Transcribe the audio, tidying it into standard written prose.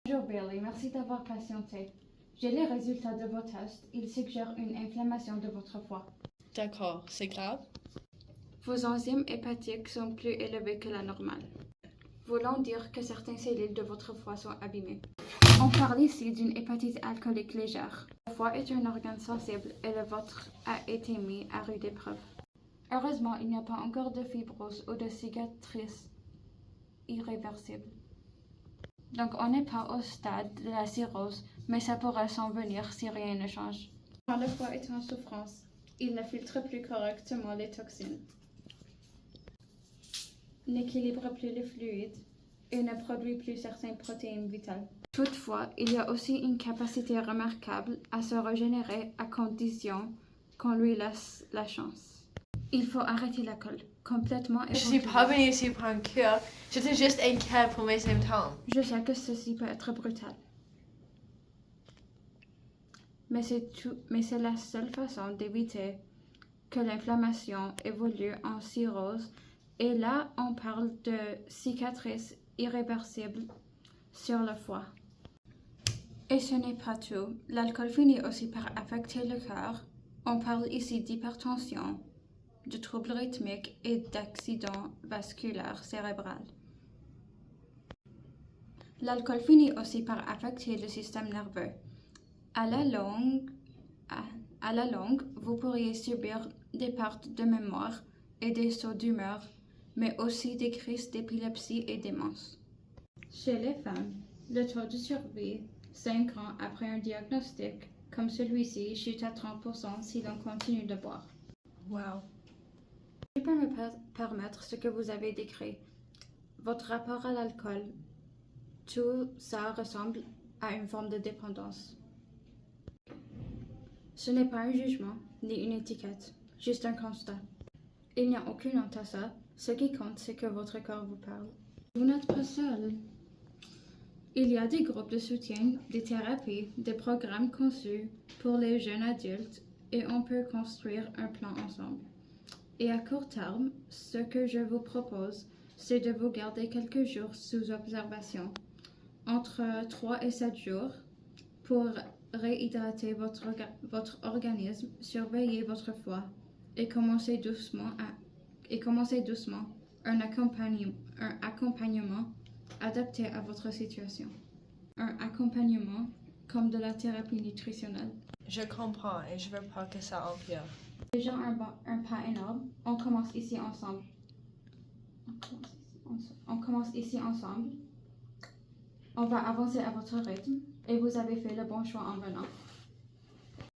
Bonjour Billy, merci d'avoir patienté. J'ai les résultats de vos tests. Ils suggèrent une inflammation de votre foie. D'accord, c'est grave? Vos enzymes hépatiques sont plus élevées que la normale, voulant dire que certaines cellules de votre foie sont abîmées. On parle ici d'une hépatite alcoolique légère. Le foie est un organe sensible et le vôtre a été mis à rude épreuve. Heureusement, il n'y a pas encore de fibrose ou de cicatrice irréversible. Donc on n'est pas au stade de la cirrhose, mais ça pourrait s'en venir si rien ne change. Quand le foie est en souffrance, il ne filtre plus correctement les toxines, n'équilibre plus les fluides et ne produit plus certaines protéines vitales. Toutefois, il y a aussi une capacité remarquable à se régénérer à condition qu'on lui laisse la chance. Il faut arrêter l'alcool complètement et Je suis pas venue ici pour un cure, j'étais juste inquiète pour mes symptômes. Je sais que ceci peut être brutal. Mais c'est la seule façon d'éviter que l'inflammation évolue en cirrhose. Et là, on parle de cicatrices irréversibles sur le foie. Et ce n'est pas tout. L'alcool finit aussi par affecter le cœur. On parle ici d'hypertension, de troubles rythmiques et d'accidents vasculaires cérébraux. L'alcool finit aussi par affecter le système nerveux. À la longue, vous pourriez subir des pertes de mémoire et des sauts d'humeur, mais aussi des crises d'épilepsie et démence. Chez les femmes, le taux de survie 5 ans après un diagnostic comme celui-ci chute à 30% si l'on continue de boire. Wow. Je peux me permettre ce que vous avez décrit. Votre rapport à l'alcool, tout ça ressemble à une forme de dépendance. Ce n'est pas un jugement, ni une étiquette, juste un constat. Il n'y a aucune honte à ça. Ce qui compte, c'est que votre corps vous parle. Vous n'êtes pas seul. Il y a des groupes de soutien, des thérapies, des programmes conçus pour les jeunes adultes et on peut construire un plan ensemble. Et à court terme, ce que je vous propose, c'est de vous garder quelques jours sous observation, entre 3 et 7 jours, pour réhydrater votre organisme, surveiller votre foie et commencer doucement un accompagnement adapté à votre situation. Un accompagnement comme de la thérapie nutritionnelle. Je comprends et je veux pas que ça empire. Déjà un pas énorme. On commence ici ensemble. On va avancer à votre rythme et vous avez fait le bon choix en venant.